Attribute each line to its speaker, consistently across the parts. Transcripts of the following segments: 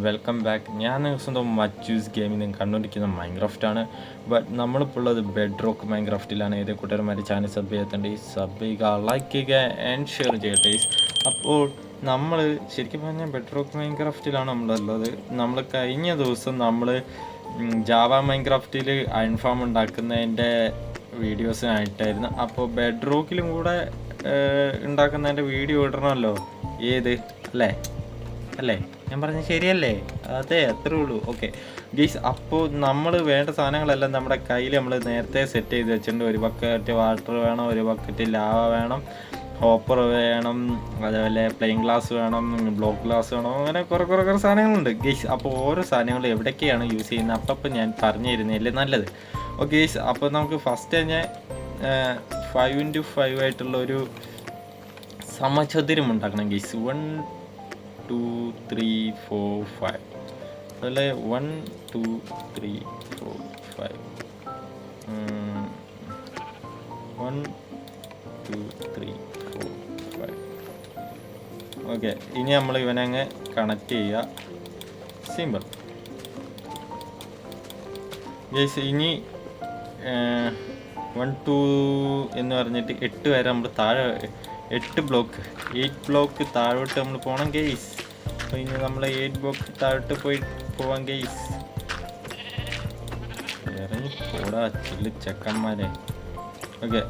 Speaker 1: Welcome back. ഞാൻ സ്വന്തം മച്ചൂസ് ഗെയിമിൽ നിന്ന് കണ്ടുകൊണ്ടിരിക്കുന്ന മൈൻക്രാഫ്റ്റാണ്. ബട്ട് നമ്മളിപ്പോൾ ഉള്ളത് ബെഡ് റോക്ക് മൈൻക്രാഫ്റ്റിലാണ്. ഏത് കൂട്ടുകാരന്മാർ ചാനൽ സബ് ചെയ്തിട്ടുണ്ട്, സബ് ചെയ്യുക, ലൈക്ക് ചെയ്യുക ആൻഡ് ഷെയർ ചെയ്യട്ടെ. അപ്പോൾ നമ്മൾ ശരിക്കും പറഞ്ഞാൽ ബെഡ് റോക്ക് മൈൻക്രാഫ്റ്റിലാണ് നമ്മളുള്ളത്. നമ്മൾ കഴിഞ്ഞ ദിവസം നമ്മൾ ജാവ മൈൻക്രാഫ്റ്റിൽ അയൺ ഫാം ഉണ്ടാക്കുന്നതിൻ്റെ വീഡിയോസിനായിട്ടായിരുന്നു. അപ്പോൾ ബെഡ് റോക്കിലും കൂടെ ഉണ്ടാക്കുന്നതിൻ്റെ വീഡിയോ ഇടണമല്ലോ. ഏത് അല്ലേ ഞാൻ പറഞ്ഞത് ശരിയല്ലേ? അതെ, അത്രേ ഉള്ളൂ. ഓക്കെ ഗൈസ്, അപ്പോൾ നമ്മൾ വേണ്ട സാധനങ്ങളെല്ലാം നമ്മുടെ കയ്യിൽ നമ്മൾ നേരത്തെ സെറ്റ് ചെയ്ത് വെച്ചിട്ടുണ്ട്. ഒരു ബക്കറ്റ് വാട്ടർ വേണം, ഒരു ബക്കറ്റ് ലാവ വേണം, ഹോപ്പർ വേണം, അതേപോലെ പ്ലെയിൻ ഗ്ലാസ് വേണം, ബ്ലോക്ക് ഗ്ലാസ് വേണം, അങ്ങനെ കുറേ സാധനങ്ങളുണ്ട് ഗൈസ്. അപ്പോൾ ഓരോ സാധനങ്ങൾ എവിടേക്കാണ് യൂസ് ചെയ്യുന്നത് അപ്പം ഞാൻ പറഞ്ഞു തരുന്നതല്ലേ നല്ലത്. ഓക്കെ ഗൈസ്, അപ്പോൾ നമുക്ക് ഫസ്റ്റ് തന്നെ 5x5 ആയിട്ടുള്ള ഒരു സമചതുരം ഉണ്ടാക്കണം ഗൈസ്. 1 2 3 4 5 അതുപോലെ 1 2 3 4 5 1 2 3 4 5. ഓക്കെ, ഇനി നമ്മൾ ഇവനങ്ങ് കണക്ട് ചെയ്യുക. Simple guys. ഇനി 1 2 എന്ന് പറഞ്ഞിട്ട് 8 വരെ നമ്മൾ താഴെ 8 ബ്ലോക്ക് താഴോട്ട് നമ്മൾ പോകണം ഗെയ്സ്. അപ്പോൾ ഇനി നമ്മൾ 8 ബ്ലോക്ക് താഴോട്ട് പോവാം ഗെയ്സ്. ഇറങ്ങി പോടാ ചില്ല് ചെക്കന്മാരെ. ഓക്കെ,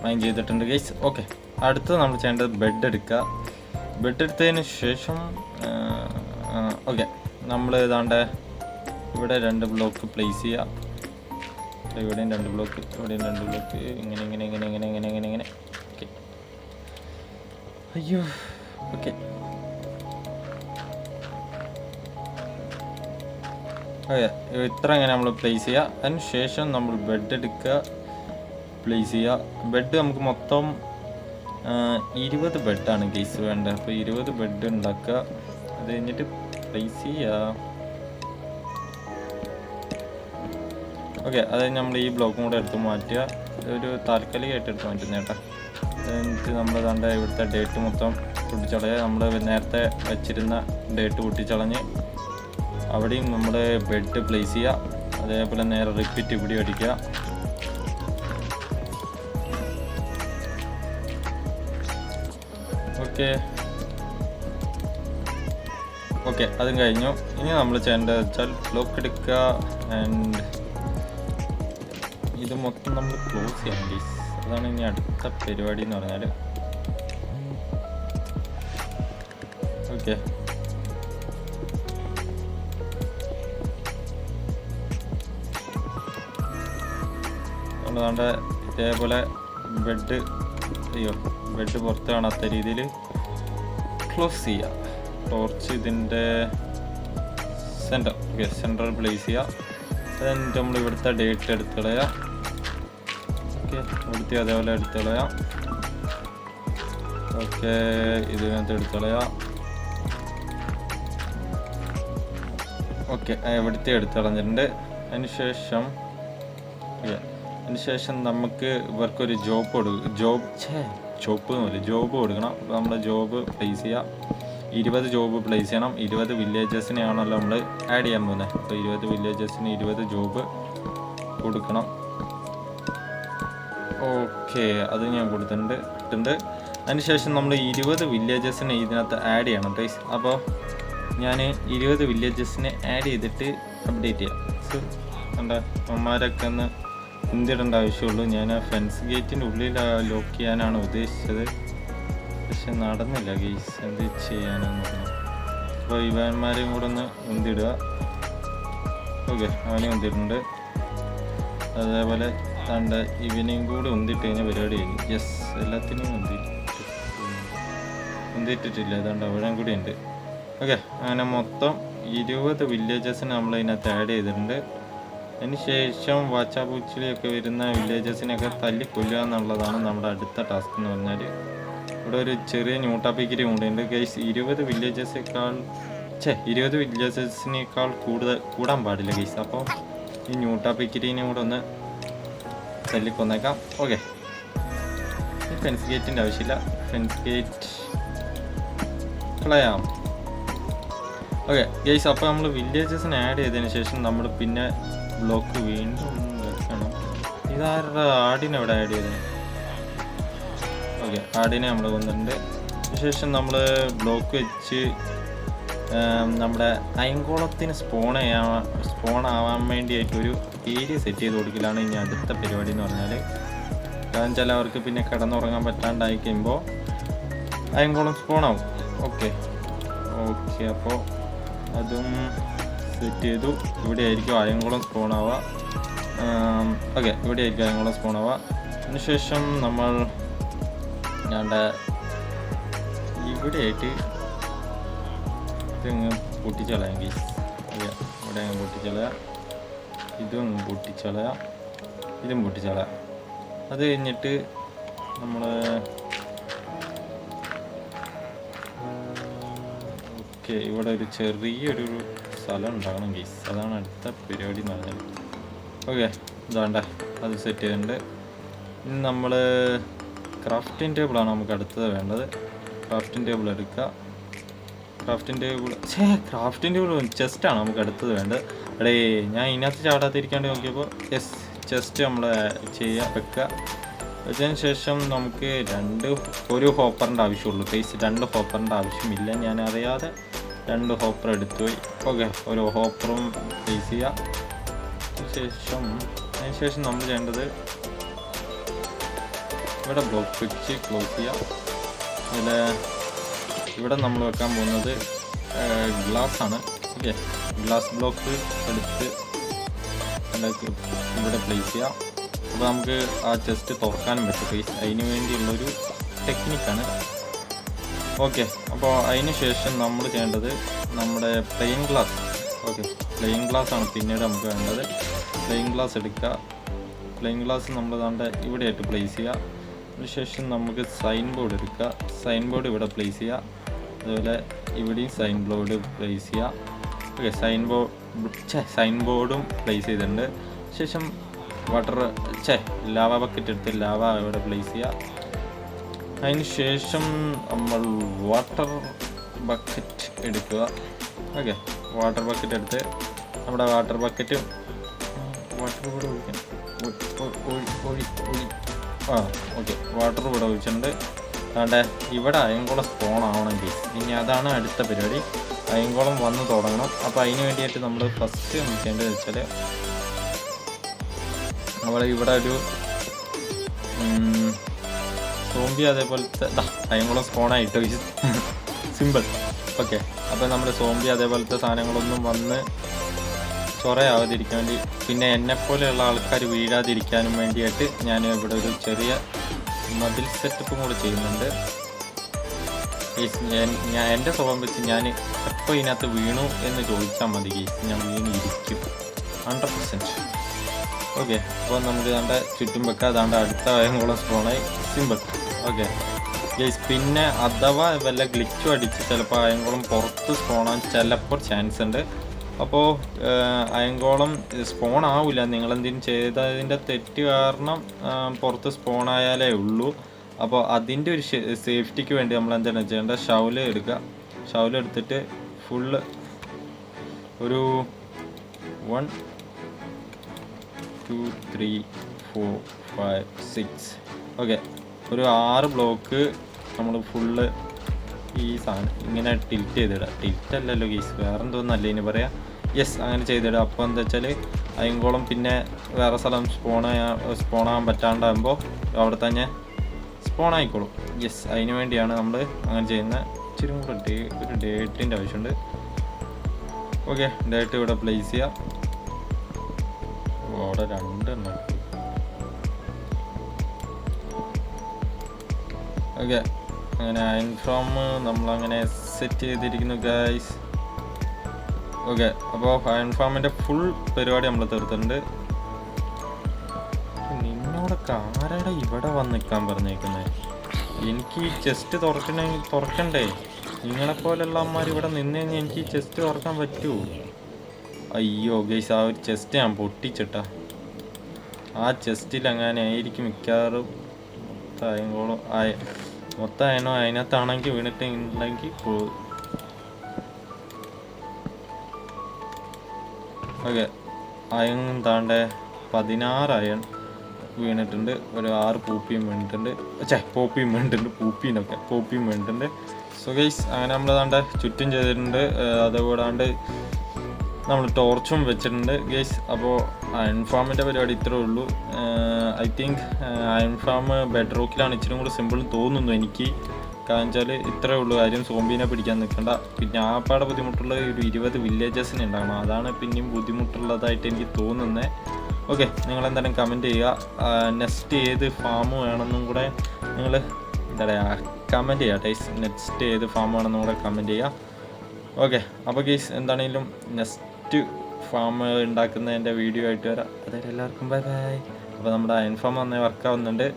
Speaker 1: മൈൻഡ് ചെയ്തിട്ടുണ്ട് ഗെയ്സ്. ഓക്കെ, അടുത്തത് നമ്മൾ ചെയ്യേണ്ടത് ബെഡ് എടുക്കുക. ബെഡ് എടുത്തതിന് ശേഷം ഓക്കെ, നമ്മൾ ഏതാണ്ട് ഇവിടെ 2 ബ്ലോക്ക് പ്ലേസ് ചെയ്യുക. ഇവിടെയും 2 ബ്ലോക്ക്, ഇവിടെയും 2 ബ്ലോക്ക്, ഇങ്ങനെ. ഓക്കെ, അയ്യോ. ഓക്കെ ഇത്ര ഇങ്ങനെ നമ്മൾ പ്ലേസ് ചെയ്യുക. അതിന് ശേഷം നമ്മൾ ബെഡ് എടുക്കുക, പ്ലേസ് ചെയ്യുക. ബെഡ് നമുക്ക് മൊത്തം 20 ബെഡാണ് കേസ് വേണ്ടത്. അപ്പോൾ 20 ബെഡ് ഉണ്ടാക്കുക. അത് കഴിഞ്ഞിട്ട് പ്ലേസ് ചെയ്യുക. ഓക്കെ, അത് നമ്മൾ ഈ ബ്ലോക്കും കൂടെ എടുത്ത് മാറ്റുക. ഒരു താൽക്കാലികമായിട്ട് എടുത്ത് മാറ്റുന്ന കേട്ടോ. എന്നിട്ട് നമ്മൾ കണ്ട ഇവിടുത്തെ ഡേറ്റ് മൊത്തം പൊട്ടിച്ചളയുക. നമ്മൾ നേരത്തെ വെച്ചിരുന്ന ഡേറ്റ് പൊട്ടിച്ചളഞ്ഞ് അവിടെയും നമ്മൾ ബെഡ് പ്ലേസ് ചെയ്യുക. അതേപോലെ നേരെ റിപ്പീറ്റ് ഇവിടെ അടിക്കുക. ഓക്കെ അതും കഴിഞ്ഞു. ഇനി നമ്മൾ ചെയ്യേണ്ടത് വെച്ചാൽ ബ്ലോക്ക് എടുക്കുക. ആൻഡ് ഇത് മൊത്തം നമ്മൾ ക്ലോസ് ചെയ്യണം ഗൈസ്. അതാണ് ഇനി അടുത്ത പരിപാടി എന്ന് പറഞ്ഞാൽ. ഓക്കെ, അതുകൊണ്ട് ഇതേപോലെ ബെഡ് പുറത്ത് കാണാത്ത രീതിയിൽ ക്ലോസ് ചെയ്യുക. ടോർച്ച് ഇതിൻ്റെ സെൻറ്ററിൽ പ്ലേസ് ചെയ്യുക. അതെന്നിട്ട് നമ്മൾ ഇവിടുത്തെ ഡേറ്റ് എടുത്ത് കളയുക. ഓക്കെ, ഇവിടുത്തെ അതേപോലെ എടുത്ത് കളയുക. ഓക്കെ, ഇതിനകത്ത് എടുത്ത് കളയുക. ഓക്കെ, ഇവിടുത്തെ എടുത്ത് കളഞ്ഞിട്ടുണ്ട്. അതിന് ശേഷം നമുക്ക് ഇവർക്കൊരു ജോബ് കൊടുക്കണം. അപ്പോൾ നമ്മൾ ജോബ് പ്ലേസ് ചെയ്യുക. 20 ജോബ് പ്ലേസ് ചെയ്യണം. 20 വില്ലേജസിനെയാണല്ലോ നമ്മൾ ആഡ് ചെയ്യാൻ പോകുന്നത്. അപ്പോൾ 20 വില്ലേജസിന് 20 ജോബ് കൊടുക്കണം. ഓക്കെ, അത് ഞാൻ കൊടുത്തിട്ടുണ്ട്. അതിനുശേഷം നമ്മൾ 20 വില്ലേജസിനെ ഇതിനകത്ത് ആഡ് ചെയ്യണം ഗൈസ്. അപ്പോൾ ഞാൻ 20 വില്ലേജസിനെ ആഡ് ചെയ്തിട്ട് അപ്ഡേറ്റ് ചെയ്യാം. കണ്ട അമ്മമാരൊക്കെ ഒന്ന് എന്തിടേണ്ട ആവശ്യമുള്ളൂ. ഞാൻ ഫെൻസ് ഗേറ്റിൻ്റെ ഉള്ളിൽ ലോക്ക് ചെയ്യാനാണ് ഉദ്ദേശിച്ചത്, പക്ഷെ നടന്നില്ല ഗെയ്സ്. എന്ത് ചെയ്യാനെന്ന് പറഞ്ഞു. അപ്പോൾ ഇവന്മാരെയും കൂടെ ഒന്ന് ഉന്തിടുക. ഓക്കെ, അവനെയും ഉന്തിയിട്ടുണ്ട്. അതേപോലെ കണ്ട ഇവനെയും കൂടെ ഉന്തിട്ട് കഴിഞ്ഞാൽ പരിപാടി കഴിഞ്ഞു. യെസ്, എല്ലാത്തിനെയും ഉന്തിയിട്ടിട്ടില്ല. ഏതാണ്ട് അവനും കൂടി ഉണ്ട്. ഓക്കെ, അങ്ങനെ മൊത്തം 20 വില്ലേജസിന് നമ്മൾ ഇതിനകത്ത് ആഡ് ചെയ്തിട്ടുണ്ട്. അതിന് ശേഷം വാച്ചാപൂച്ചിലൊക്കെ വരുന്ന വില്ലേജസിനൊക്കെ തല്ലിക്കൊല്ലുക എന്നുള്ളതാണ് നമ്മുടെ അടുത്ത ടാസ്ക് എന്ന് പറഞ്ഞാൽ. ഇവിടെ ഒരു ചെറിയ ന്യൂട്ടാപ്പിക്കരി കൊണ്ടുണ്ട് ഗൈസ്. 20 വില്ലേജസിനേക്കാൾ കൂടാൻ പാടില്ല ഗൈസ്. അപ്പോൾ ഈ ന്യൂട്ടാ പിക്കിറ്റിനെയും കൂടെ ഒന്ന് തല്ലിക്കൊന്നേക്കാം. ഓക്കെ, ഈ ഫെൻസ് ഗേറ്റിൻ്റെ ആവശ്യമില്ല, ഫെൻസ് ഗേറ്റ് കളയാം. ഓക്കെ ഗൈസ്, അപ്പോൾ നമ്മൾ വില്ലേജസിന് ആഡ് ചെയ്തതിന് ശേഷം നമ്മൾ പിന്നെ ബ്ലോക്ക് വീണ്ടും വെക്കണം. ഇതാരുടെ ആടിനെ ഇവിടെ ആഡ് ചെയ്തത്? ഓക്കെ, ആടിനെ നമ്മൾ കൊന്നിട്ടുണ്ട്. ശേഷം നമ്മൾ ബ്ലോക്ക് വെച്ച് നമ്മുടെ അയങ്കോളത്തിന് സ്പോൺ ആവാൻ വേണ്ടിയിട്ടൊരു ഏരിയ സെറ്റ് ചെയ്ത് കൊടുക്കലാണ് ഇനി അടുത്ത പരിപാടി എന്ന് പറഞ്ഞാൽ. കാരണം ചിലവർക്ക് പിന്നെ കിടന്നുറങ്ങാൻ പറ്റാണ്ടായി കഴിയുമ്പോൾ അയങ്കോളം സ്പോൺ ആവും. ഓക്കെ, അപ്പോൾ അതും സെറ്റ് ചെയ്തു. ഇവിടെ ആയിരിക്കും അയങ്കോളം സ്പോൺ ആവുക. ഓക്കെ, ഇവിടെ ആയിരിക്കും അയങ്കോളം സ്പോൺ ആവുക. അതിനുശേഷം നമ്മൾ ഇവിടെ ആയിട്ട് ഇതങ്ങ് പൊട്ടിച്ചളയാം ഗീസ്. ഓക്കെ, ഇവിടെ അങ്ങ് പൊട്ടിച്ചളയാം, ഇതും അങ്ങ് പൊട്ടിച്ചളയാം, ഇതും പൊട്ടിച്ചളയാം. അത് കഴിഞ്ഞിട്ട് നമ്മൾ ഓക്കെ, ഇവിടെ ഒരു ചെറിയൊരു സ്ഥലം ഉണ്ടാകണം ഗീസ്. അതാണ് അടുത്ത പരിപാടി എന്ന് പറഞ്ഞാൽ. ഓക്കെ, ഇതാണ്ട അത് സെറ്റ് ചെയ്തിട്ടുണ്ട്. ഇനി നമ്മൾ ക്രാഫ്റ്റിംഗ് ടേബിളാണ് നമുക്ക് അടുത്തത് വേണ്ടത്. ക്രാഫ്റ്റിംഗ് ടേബിൾ എടുക്കുക. ക്രാഫ്റ്റിംഗ് ടേബിൾ ചെസ്റ്റാണ് നമുക്ക് അടുത്തത് വേണ്ടത്. എടേ, ഞാൻ ഇതിനകത്ത് ചാടാതിരിക്കാണ്ട് നോക്കിയപ്പോൾ ചെസ്റ്റ് നമ്മൾ വെക്കുക. അതിന് ശേഷം നമുക്ക് ഒരു ഹോപ്പറിൻ്റെ ആവശ്യമുള്ളൂ പ്ലേസ്. 2 ഹോപ്പറിൻ്റെ ആവശ്യമില്ല, ഞാൻ അറിയാതെ 2 ഹോപ്പർ എടുത്തുപോയി. ഓക്കെ, ഒരു ഹോപ്പറും പ്ലേസ് ചെയ്യുക. അതിനുശേഷം നമ്മൾ ചെയ്യേണ്ടത് ഇവിടെ ബ്ലോക്ക് വെച്ച് ക്ലോസ് ചെയ്യുക. ഇവിടെ നമ്മൾ വെക്കാൻ പോകുന്നത് ഗ്ലാസ് ആണ്. ഓക്കെ, ഗ്ലാസ് ബ്ലോക്ക് എടുത്ത് ഇവിടെ പ്ലേസ് ചെയ്യാം. അപ്പോൾ നമുക്ക് ആ ചെസ്റ്റ് തുറക്കാനും പറ്റും പ്ലേസ്. അതിന് വേണ്ടിയുള്ളൊരു ടെക്നിക്കാണ്. ഓക്കെ, അപ്പോൾ അതിന് ശേഷം നമ്മൾ ചെയ്യേണ്ടത് നമ്മുടെ plain glass. Okay, plain glass ആണ് പിന്നീട് നമുക്ക് വേണ്ടത്. പ്ലെയിൻ ഗ്ലാസ് എടുക്കുക. പ്ലെയിൻ ഗ്ലാസ് നമ്മൾ ഇവിടെ ആയിട്ട് പ്ലേസ് ചെയ്യുക. അതിനുശേഷം നമുക്ക് സൈൻ ബോർഡ് എടുക്കുക. സൈൻ ബോർഡ് ഇവിടെ പ്ലേസ് ചെയ്യുക. അതുപോലെ ഇവിടെയും സൈൻ ബോർഡ് പ്ലേസ് ചെയ്യുക. ഓക്കെ, സൈൻ ബോർഡും പ്ലേസ് ചെയ്തിട്ടുണ്ട്. ശേഷം ലാവ ബക്കറ്റ് എടുത്ത് ലാവ ഇവിടെ പ്ലേസ് ചെയ്യുക. അതിന് ശേഷം നമ്മൾ വാട്ടർ ബക്കറ്റ് എടുക്കുക. ഓക്കെ, വാട്ടർ ബക്കറ്റ് എടുത്ത് നമ്മുടെ വാട്ടർ ബക്കറ്റ് ഇവിടെ ഒഴിക്കണം. ഓക്കെ, വാട്ടർ ഇവിടെ ഒഴിച്ചിട്ടുണ്ട്. അതുകൊണ്ട് ഇവിടെ അയങ്കോളം സ്പോൺ ആവണമെങ്കിൽ ഇനി അതാണ് അടുത്ത പരിപാടി. അയങ്കോളം വന്ന് തുടങ്ങണം. അപ്പോൾ അതിന് വേണ്ടിയിട്ട് നമ്മൾ ഫസ്റ്റ് ചെയ്യേണ്ടത് വെച്ചാൽ നമ്മൾ ഇവിടെ ഒരു സോംബി അതേപോലത്തെ അയങ്കോളം സ്പോണായിട്ടോ സിമ്പിൾ. ഓക്കെ, അപ്പോൾ നമ്മുടെ സോംബി അതേപോലത്തെ സാധനങ്ങളൊന്നും വന്ന് ചൊറയാവാതിരിക്കാൻ വേണ്ടി, പിന്നെ എന്നെപ്പോലെയുള്ള ആൾക്കാർ വീഴാതിരിക്കാനും വേണ്ടിയിട്ട് ഞാൻ ഇവിടെ ഒരു ചെറിയ മതിൽ സെറ്റപ്പും കൂടെ ചെയ്യുന്നുണ്ട്. എൻ്റെ സ്വഭാവം വെച്ച് ഞാൻ എപ്പോൾ ഇതിനകത്ത് വീണു എന്ന് ചോദിച്ചാൽ മതി ഗീസ്, ഞാൻ വീണിരിക്കും 100%. ഓക്കെ, അപ്പോൾ നമുക്ക് നമ്മുടെ ചുറ്റും വെക്കാം. അതാണ്ട് അടുത്ത അയങ്കോളം സ്പോണായി. സിമ്പിൾ. ഓക്കെ ഗീസ്, പിന്നെ അഥവാ വല്ല ഗ്ലിച്ചും അടിച്ച് ചിലപ്പോൾ അയങ്കോളം പുറത്ത് സ്പോണാൻ ചിലപ്പോൾ ചാൻസ് ഉണ്ട്. അപ്പോൾ അയങ്കോളം സ്പോൺ ആവില്ല, നിങ്ങളെന്തെങ്കിലും ചെയ്തതിൻ്റെ തെറ്റ് കാരണം പുറത്ത് സ്പോൺ ആയാലേ ഉള്ളൂ. അപ്പോൾ അതിൻ്റെ ഒരു സേഫ്റ്റിക്ക് വേണ്ടി നമ്മൾ എന്താണ് ചെയ്യേണ്ടത്, ഷവല് എടുക്കുക. ഷവൽ എടുത്തിട്ട് ഫുള്ള് ഒരു 1 2 3 4 5 6 ഓക്കെ, ഒരു 6 ബ്ലോക്ക് നമ്മൾ ഫുള്ള് ഈ സാധനം ഇങ്ങനെ ടിൽറ്റ് ചെയ്തിടുക. ടിൽറ്റ് അല്ലല്ലോ ഗീസ്, വേറെ എന്തോന്നല്ല ഇനി പറയാം. യെസ്, അങ്ങനെ ചെയ്തിടുക. അപ്പോൾ എന്താ വെച്ചാൽ അയങ്കോളം പിന്നെ വേറെ സ്ഥലം സ്പോണാകാൻ പറ്റാണ്ടാകുമ്പോൾ അവിടെ തന്നെ സ്പോൺ ആയിക്കോളും. യെസ്, അതിന് വേണ്ടിയാണ് നമ്മൾ അങ്ങനെ ചെയ്യുന്നത്. ഇച്ചിരി കൂടെ ഒരു ഡേറ്റിൻ്റെ ആവശ്യമുണ്ട്. ഓക്കെ, ഡേറ്റ് ഇവിടെ പ്ലേസ് ചെയ്യാം. അവിടെ 2 എണ്ണം. ഓക്കെ, അങ്ങനെ അയൺ ഫ്രോം നമ്മളങ്ങനെ സെറ്റ് ചെയ്തിരിക്കുന്നു ഗൈസ്. ഓക്കെ, അപ്പോൾ അയൺ ഫാമിൻ്റെ ഫുൾ പരിപാടി നമ്മൾ തീർത്തിട്ടുണ്ട്. നിന്നോടൊക്കെ ആരാടെ ഇവിടെ വന്ന് നിൽക്കാൻ പറഞ്ഞേക്കുന്നത്? എനിക്ക് ഈ ചെസ്റ്റ് തുറക്കണ്ടേ? നിങ്ങളെപ്പോലുള്ള അമ്മമാർ ഇവിടെ നിന്ന് കഴിഞ്ഞാൽ എനിക്ക് ഈ ചെസ്റ്റ് തുറക്കാൻ പറ്റുമോ? അയ്യോ ഗൈസ്, ആ ഒരു ചെസ്റ്റ് ഞാൻ പൊട്ടിച്ചിട്ടാ. ആ ചെസ്റ്റിൽ അങ്ങനെ ആയിരിക്കും മിക്കവാറും മൊത്തം അയണോ അതിനകത്താണെങ്കിൽ വീണിട്ടുണ്ടെങ്കിൽ ഓക്കെ. അയൺ താണ്ടെ 16 അയൺ വീണിട്ടുണ്ട്. ഒരു 6 പൂപ്പിയും വീണിട്ടുണ്ട്. പോപ്പിയും വീണിട്ടുണ്ട്. പോപ്പിയും വീണിട്ടുണ്ട്. സോ ഗൈസ്, അങ്ങനെ നമ്മൾ താണ്ടെ ചുറ്റും ചെയ്തിട്ടുണ്ട്. അതുകൂടാണ്ട് നമ്മൾ ടോർച്ചും വെച്ചിട്ടുണ്ട് ഗൈസ്. അപ്പോൾ അയൺ ഫാമിൻ്റെ പരിപാടി ഇത്രേ ഉള്ളൂ. ഐ തിങ്ക് അയൺ ഫാം ബെഡ് റോക്കിലാണ് ഇച്ചിരി കൂടി സിമ്പിൾ തോന്നുന്നു എനിക്ക്. കാരണം വെച്ചാൽ ഇത്രേ ഉള്ളൂ കാര്യം, സോംബീനെ പിടിക്കാൻ നിൽക്കണ്ട. പിന്നെ ആപ്പാടെ ബുദ്ധിമുട്ടുള്ള ഒരു 20 വില്ലേജസിന് ഉണ്ടാകണം. അതാണ് പിന്നെയും ബുദ്ധിമുട്ടുള്ളതായിട്ട് എനിക്ക് തോന്നുന്നത്. ഓക്കെ, നിങ്ങളെന്തായാലും കമൻറ്റ് ചെയ്യുക. നെക്സ്റ്റ് ഏത് ഫാം വേണമെന്നും കൂടെ നിങ്ങൾ എന്താ പറയുക കമൻറ്റ് ചെയ്യുക ടൈസ്. നെക്സ്റ്റ് ഏത് ഫാം വേണമെന്നും കൂടെ കമൻറ്റ് ചെയ്യുക. ഓക്കെ, അപ്പോൾ ഗൈസ് എന്താണെങ്കിലും നെക്സ്റ്റ് ഫാം ഉണ്ടാക്കുന്നതിൻ്റെ വീഡിയോ ആയിട്ട് വരാം. അതായത് എല്ലാവർക്കും ബൈ ബൈ. അപ്പോൾ നമ്മുടെ അയൺ ഫാം നന്നായി വർക്കാവുന്നുണ്ട്.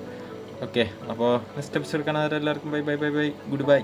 Speaker 1: ഓക്കെ, അപ്പോൾ നെക്സ്റ്റ് എപ്പിസോഡ് കാണാൻ എല്ലാവർക്കും bye bye bye bye. Good bye.